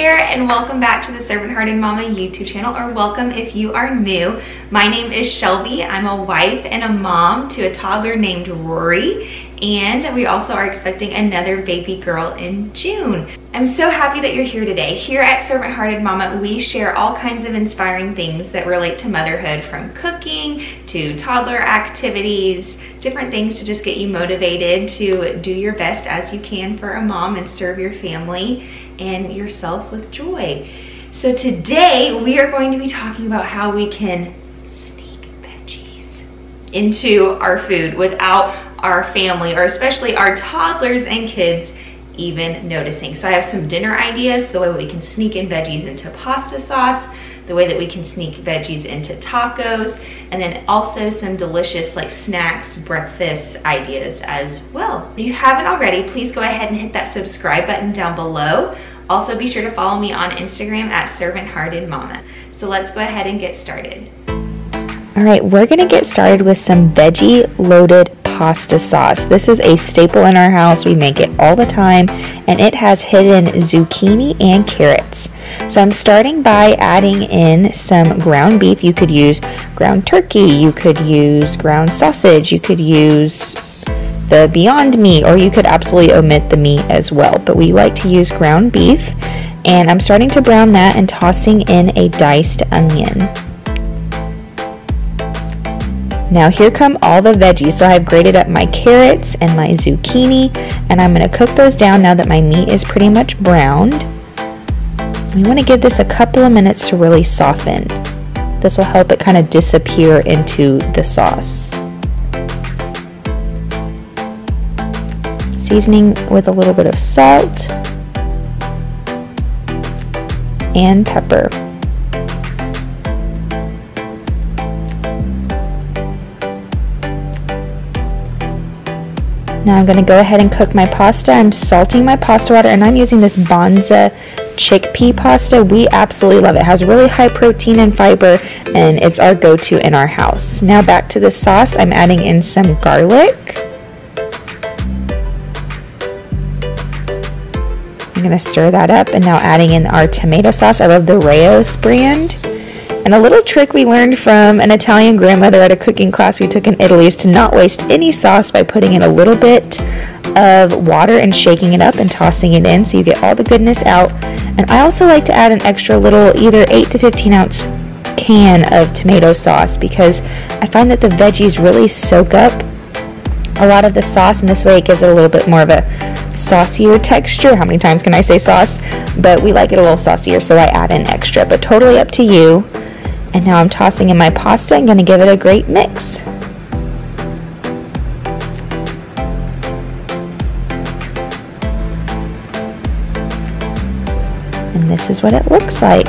there, and welcome back to the Servant Hearted Mama YouTube channel, or welcome if you are new. My name is Shelby. I'm a wife and a mom to a toddler named Rory, and we also are expecting another baby girl in June. I'm so happy that you're here today. Here at Servant Hearted Mama, we share all kinds of inspiring things that relate to motherhood, from cooking to toddler activities, different things to just get you motivated to do your best as you can for a mom and serve your family and yourself with joy. So today we are going to be talking about how we can sneak veggies into our food without our family, or especially our toddlers and kids, even noticing. So I have some dinner ideas, the way we can sneak in veggies into pasta sauce, the way that we can sneak veggies into tacos, and then also some delicious like snacks, breakfast ideas as well. If you haven't already, please go ahead and hit that subscribe button down below. Also be sure to follow me on Instagram at Servant Hearted Mama. So let's go ahead and get started. All right, we're gonna get started with some veggie loaded pasta sauce. This is a staple in our house. We make it all the time, and it has hidden zucchini and carrots. So I'm starting by adding in some ground beef. You could use ground turkey, you could use ground sausage, you could use the Beyond meat, or you could absolutely omit the meat as well. But we like to use ground beef, and I'm starting to brown that and tossing in a diced onion. Now here come all the veggies. So I've grated up my carrots and my zucchini, and I'm going to cook those down now that my meat is pretty much browned. We want to give this a couple of minutes to really soften. This will help it kind of disappear into the sauce. Seasoning with a little bit of salt and pepper. Now I'm going to go ahead and cook my pasta. I'm salting my pasta water, and I'm using this Box Chickpea Pasta. We absolutely love it. It has really high protein and fiber, and it's our go-to in our house. Now back to the sauce. I'm adding in some garlic. I'm going to stir that up, and now adding in our tomato sauce. I love the Rao's brand. And a little trick we learned from an Italian grandmother at a cooking class we took in Italy is to not waste any sauce by putting in a little bit of water and shaking it up and tossing it in so you get all the goodness out. And I also like to add an extra little either 8 to 15 ounce can of tomato sauce, because I find that the veggies really soak up a lot of the sauce, and this way it gives it a little bit more of a saucier texture. How many times can I say sauce? But we like it a little saucier, so I add in extra, but totally up to you. And now I'm tossing in my pasta. I'm going to give it a great mix. And this is what it looks like.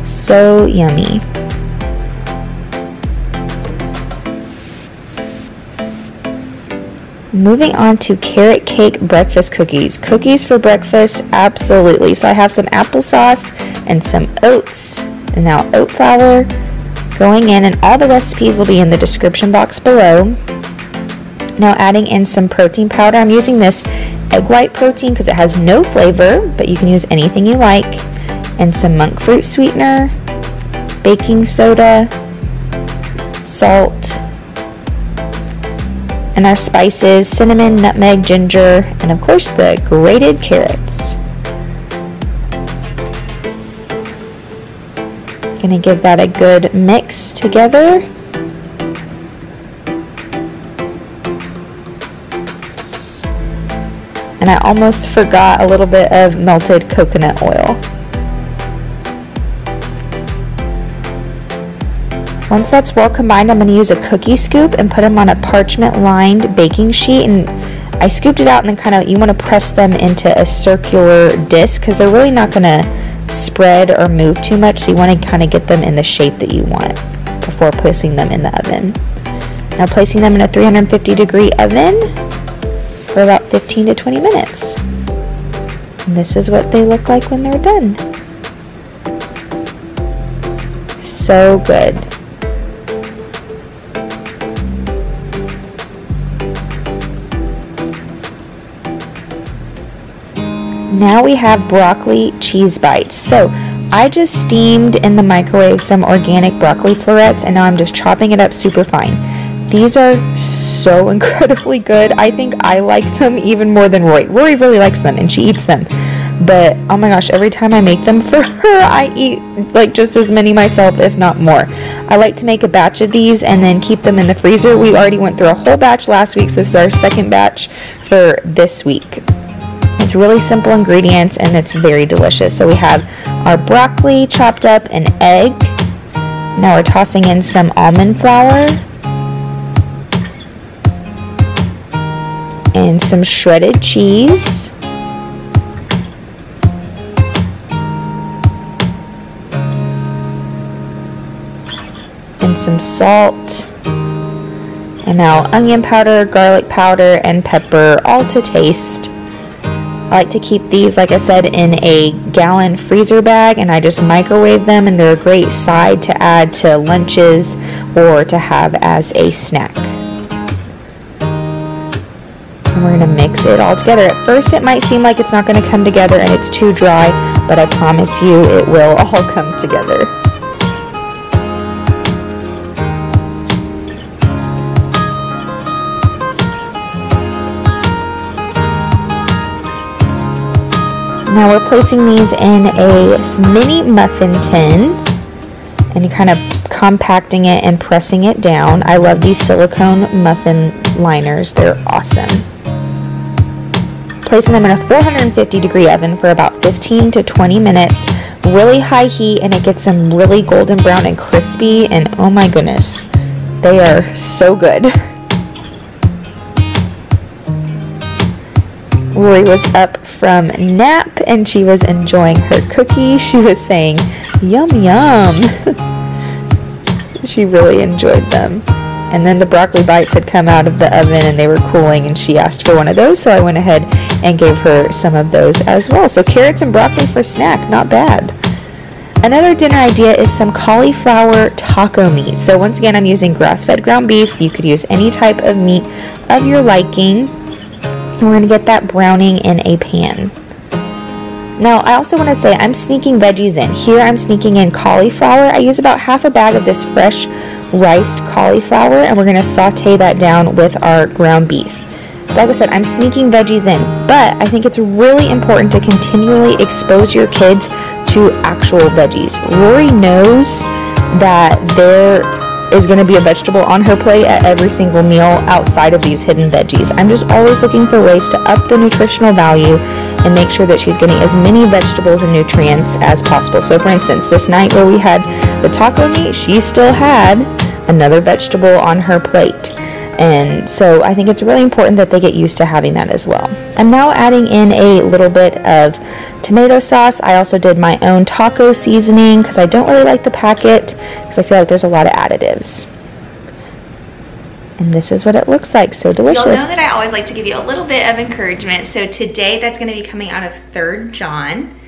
So yummy. Moving on to carrot cake breakfast cookies. Cookies for breakfast, absolutely. So I have some applesauce and some oats. And now oat flour going in, and all the recipes will be in the description box below. Now adding in some protein powder. I'm using this egg white protein because it has no flavor, but you can use anything you like. And some monk fruit sweetener, baking soda, salt, and our spices, cinnamon, nutmeg, ginger, and of course the grated carrots. Gonna give that a good mix together. And I almost forgot a little bit of melted coconut oil. Once that's well combined, I'm going to use a cookie scoop and put them on a parchment lined baking sheet, and I scooped it out, and then you want to press them into a circular disc because they're really not going to spread or move too much, so you want to kind of get them in the shape that you want before placing them in the oven. Now placing them in a 350-degree oven for about 15 to 20 minutes. And this is what they look like when they're done. So good. Now we have broccoli cheese bites. So I just steamed in the microwave some organic broccoli florets, and now I'm just chopping it up super fine. These are so incredibly good. I think I like them even more than Rory. Rory really likes them and she eats them. But oh my gosh, every time I make them for her, I eat like just as many myself, if not more. I like to make a batch of these and then keep them in the freezer. We already went through a whole batch last week, so this is our second batch for this week. It's really simple ingredients and it's very delicious. So we have our broccoli chopped up, an egg. Now we're tossing in some almond flour and some shredded cheese. And some salt, and now onion powder, garlic powder, and pepper, all to taste. I like to keep these, like I said, in a gallon freezer bag, and I just microwave them, and they're a great side to add to lunches or to have as a snack. And we're going to mix it all together. At first it might seem like it's not going to come together and it's too dry, but I promise you it will all come together. Now we're placing these in a mini muffin tin, and you're kind of compacting it and pressing it down. I love these silicone muffin liners. They're awesome. Placing them in a 450-degree oven for about 15 to 20 minutes. Really high heat, and it gets them really golden brown and crispy, and oh my goodness, they are so good. Rory was up from nap and she was enjoying her cookie. She was saying, "Yum, yum." She really enjoyed them. And then the broccoli bites had come out of the oven and they were cooling, and she asked for one of those, so I went ahead and gave her some of those as well. So carrots and broccoli for snack, not bad. Another dinner idea is some cauliflower taco meat. So once again, I'm using grass-fed ground beef. You could use any type of meat of your liking. We're going to get that browning in a pan. Now, I also want to say I'm sneaking veggies in. Here I'm sneaking in cauliflower. I use about half a bag of this fresh riced cauliflower, and we're going to saute that down with our ground beef. Like I said, I'm sneaking veggies in, but I think it's really important to continually expose your kids to actual veggies. Rory knows that there is going to be a vegetable on her plate at every single meal outside of these hidden veggies. I'm just always looking for ways to up the nutritional value and make sure that she's getting as many vegetables and nutrients as possible. So for instance, this night where we had the taco meat, she still had another vegetable on her plate. And so I think it's really important that they get used to having that as well. I'm now adding in a little bit of tomato sauce. I also did my own taco seasoning because I don't really like the packet because I feel like there's a lot of additives. And this is what it looks like. So delicious. You'll know that I always like to give you a little bit of encouragement. So today that's going to be coming out of 3 John.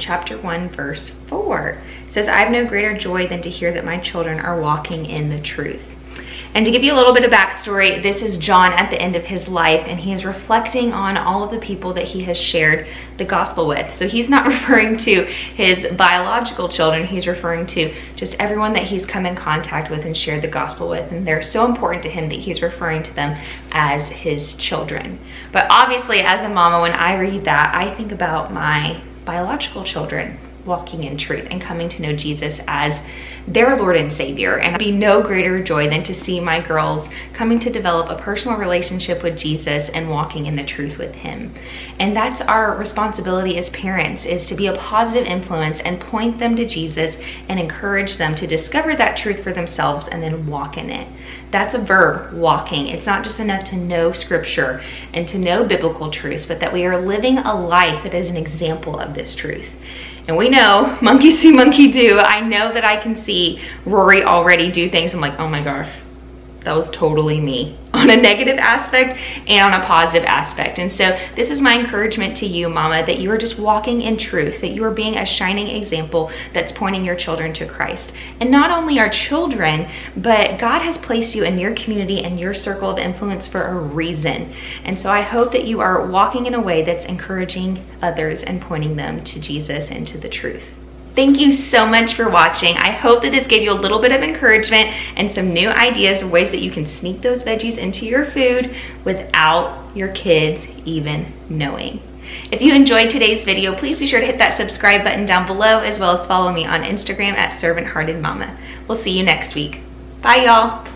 Chapter 1 verse 4. It says, "I have no greater joy than to hear that my children are walking in the truth." And to give you a little bit of backstory, this is John at the end of his life, and he is reflecting on all of the people that he has shared the gospel with. So he's not referring to his biological children, he's referring to just everyone that he's come in contact with and shared the gospel with, and they're so important to him that he's referring to them as his children. But obviously, as a mama, when I read that, I think about my biological children walking in truth and coming to know Jesus as their Lord and Savior. And it'd be no greater joy than to see my girls coming to develop a personal relationship with Jesus and walking in the truth with him. And that's our responsibility as parents, is to be a positive influence and point them to Jesus and encourage them to discover that truth for themselves and then walk in it. That's a verb, walking. It's not just enough to know scripture and to know biblical truths, but that we are living a life that is an example of this truth. And we know, monkey see, monkey do. I know that I can see Rory already do things. I'm like, oh my gosh, that was totally me on a negative aspect and on a positive aspect. And so this is my encouragement to you, mama, that you are just walking in truth, that you are being a shining example that's pointing your children to Christ. And not only our children, but God has placed you in your community and your circle of influence for a reason. And so I hope that you are walking in a way that's encouraging others and pointing them to Jesus and to the truth. Thank you so much for watching. I hope that this gave you a little bit of encouragement and some new ideas of ways that you can sneak those veggies into your food without your kids even knowing. If you enjoyed today's video, please be sure to hit that subscribe button down below, as well as follow me on Instagram at Servant Hearted Mama. We'll see you next week. Bye, y'all.